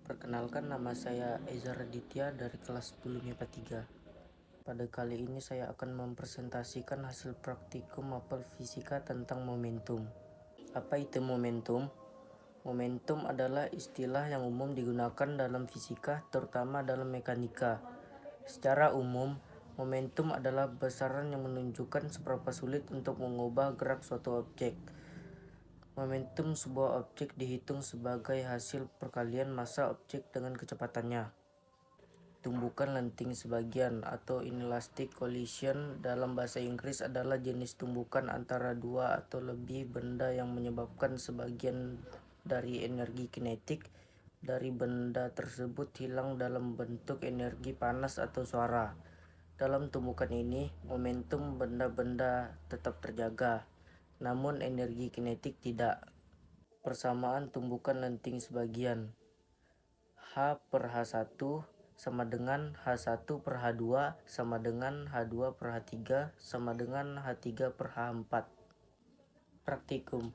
Perkenalkan, nama saya Eza Raditya dari kelas 10 MIPA 3. Pada kali ini saya akan mempresentasikan hasil praktikum mapel fisika tentang momentum. Apa itu momentum? Momentum adalah istilah yang umum digunakan dalam fisika, terutama dalam mekanika. Secara umum, momentum adalah besaran yang menunjukkan seberapa sulit untuk mengubah gerak suatu objek. Momentum sebuah objek dihitung sebagai hasil perkalian massa objek dengan kecepatannya. Tumbukan lenting sebagian atau inelastic collision dalam bahasa Inggris adalah jenis tumbukan antara dua atau lebih benda yang menyebabkan sebagian dari energi kinetik dari benda tersebut hilang dalam bentuk energi panas atau suara. Dalam tumbukan ini, momentum benda-benda tetap terjaga, namun energi kinetik tidak. Persamaan tumbukan lenting sebagian H per H1 sama dengan H1 per H2 sama dengan H2 per H3 sama dengan H3 per H4. Praktikum.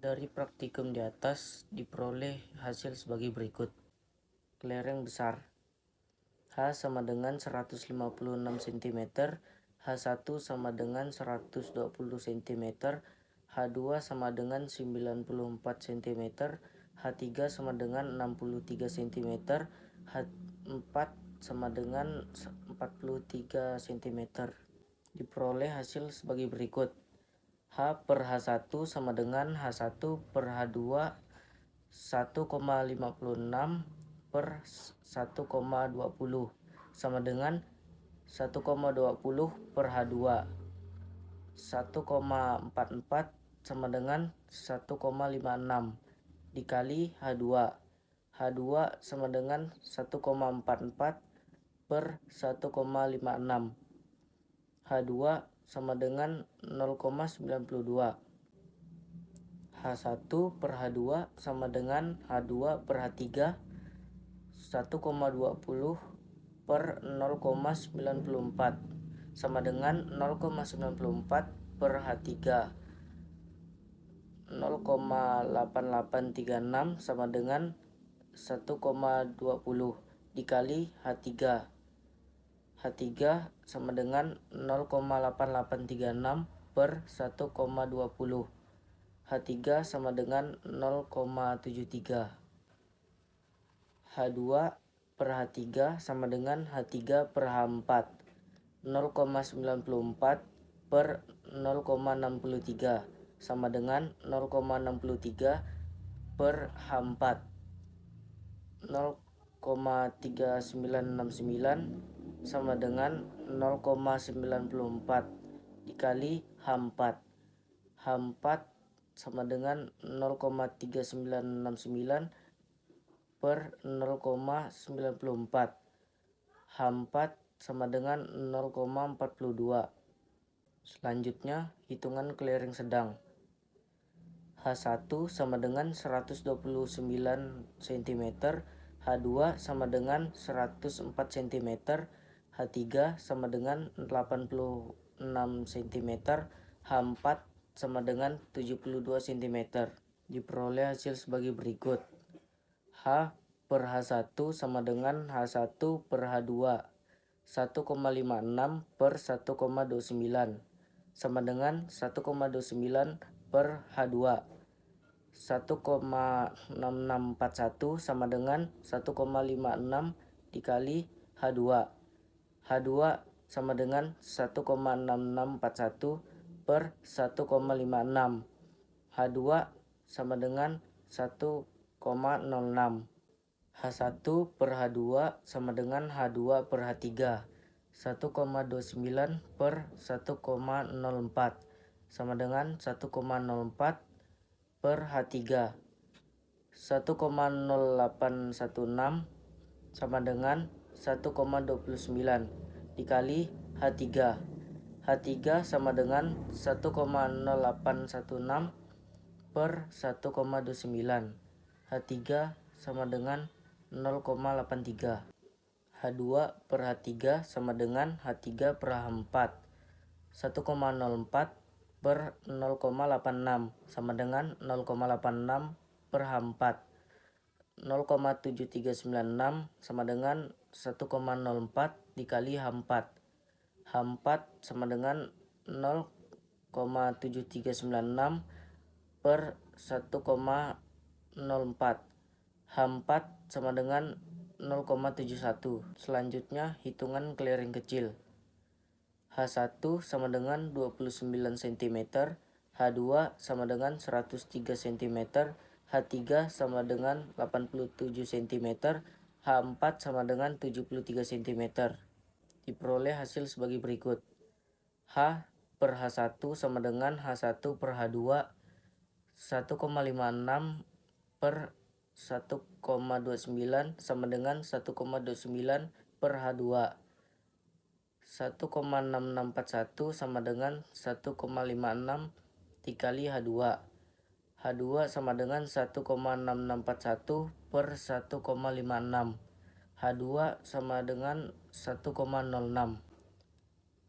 Dari praktikum di atas diperoleh hasil sebagai berikut. Kelereng besar H sama dengan 156 cm, H1 sama dengan 120 cm, H2 sama dengan 94 cm, H3 sama dengan 63 cm, H4 sama dengan 43 cm. Diperoleh hasil sebagai berikut. H per H1 sama dengan H1 per H2 1,56 per 1,20 sama dengan 1,20 per H2. 1,44 sama dengan 1,56 dikali H2. H2 sama dengan 1,44 per 1,56. H2 sama dengan 0,92. H1 per H2 sama dengan H2 per H3 1,20 per 0,94 sama dengan 0,94 per H3. 0,8836 sama dengan 1,20 dikali H3. H3 sama dengan 0,8836 per 1,20. H3 sama dengan 0,73. H2 per H3 sama dengan H3 per H4. 0,94 per 0,63 sama dengan 0,63 per H4. 0,3969 sama dengan 0,94 dikali H4. H4 sama dengan 0,3969 per 0,94. H4 sama dengan 0,42. Selanjutnya, hitungan kelereng sedang. H1 sama dengan 129 cm, H2 sama dengan 104 cm, H3 sama dengan 86 cm, H4 sama dengan 72 cm. Diperoleh hasil sebagai berikut. H per H1 sama dengan H1 per H2 1,56 per 1,29 sama dengan 1,29 per H2. 1,6641 sama dengan 1,56 dikali H2. H2 sama dengan 1,6641 per 1,56. H2 sama dengan 1,06. H1 per H2 sama dengan H2 per H3. 1,29 per 1,04 sama dengan 1,04 per H3. 1,0816 sama dengan 1,29 dikali H3. H3 sama dengan 1,0816 per 1,29. H3 sama dengan 0,83. H2 per H3 sama dengan H3 per H4. 1,04 per 0,86 sama dengan 0,86 per H4. 0,7396 sama dengan 1,04 dikali H4. H4 sama dengan 0,7396 per 1,04. H4 sama dengan 0,71. Selanjutnya hitungan clearing kecil. H1 sama dengan 29 cm, H2 sama dengan 103 cm, H3 sama dengan 87 cm, H4 sama dengan 73 cm. Diperoleh hasil sebagai berikut. H per H1 sama dengan H1 per H2 1,56 per 1,29 sama dengan 1,29 per H2. 1,6641 sama dengan 1,56 dikali H2. H2 sama dengan 1,6641 per 1,56. H2 sama dengan 1,06.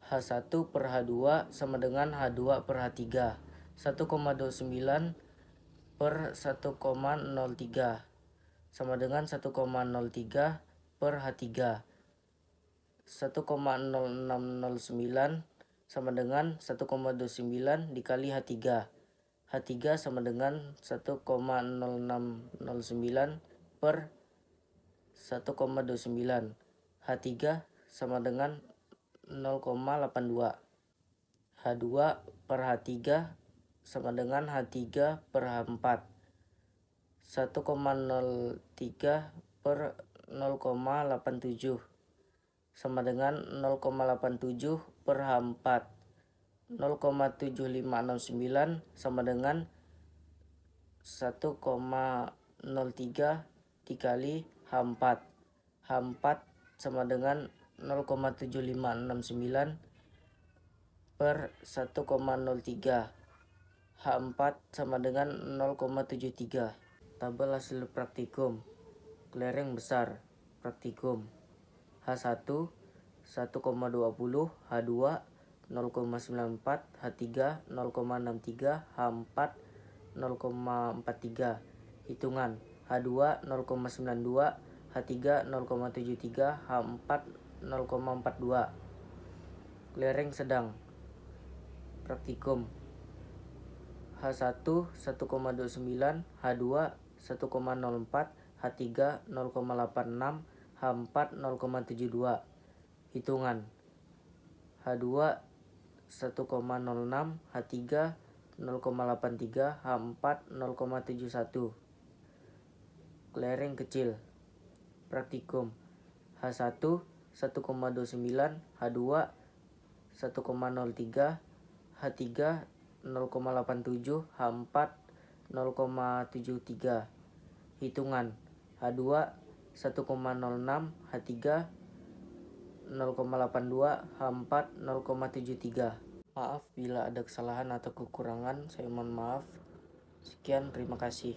H1 per H2 sama dengan H2 per H3. 1,29 per 1,03 sama dengan 1,03 per H3. 1,0609 sama dengan 1,29 dikali H3. H3 sama dengan 1,0609 per 1,29. H3 sama dengan 0,82. H2 per H3 sama dengan H3 per H4. 1,03 per 0,87 sama dengan 0,87 per H4. 0,7569 sama dengan 1,03 dikali H4. H4 sama dengan 0,7569 per 1,03. H4 sama dengan 0,73. Tabel hasil praktikum. Clearing besar praktikum. H1 1,20, H2 0,94, H3 0,63, H4 0,43. Hitungan H2 0,92, H3 0,73, H4 0,42. Clearing sedang praktikum. H1 1,29, H2 1,04, H3 0,86, H4 0,72. Hitungan H2 1,06, H3 0,83, H4 0,71. Clearing kecil praktikum. H1 1,29, H2 1,03, H3 0,87, H4 0,73. Hitungan H2 1,06, H3 0,82, H4 0,73. Maaf bila ada kesalahan atau kekurangan, saya mohon maaf. Sekian, terima kasih.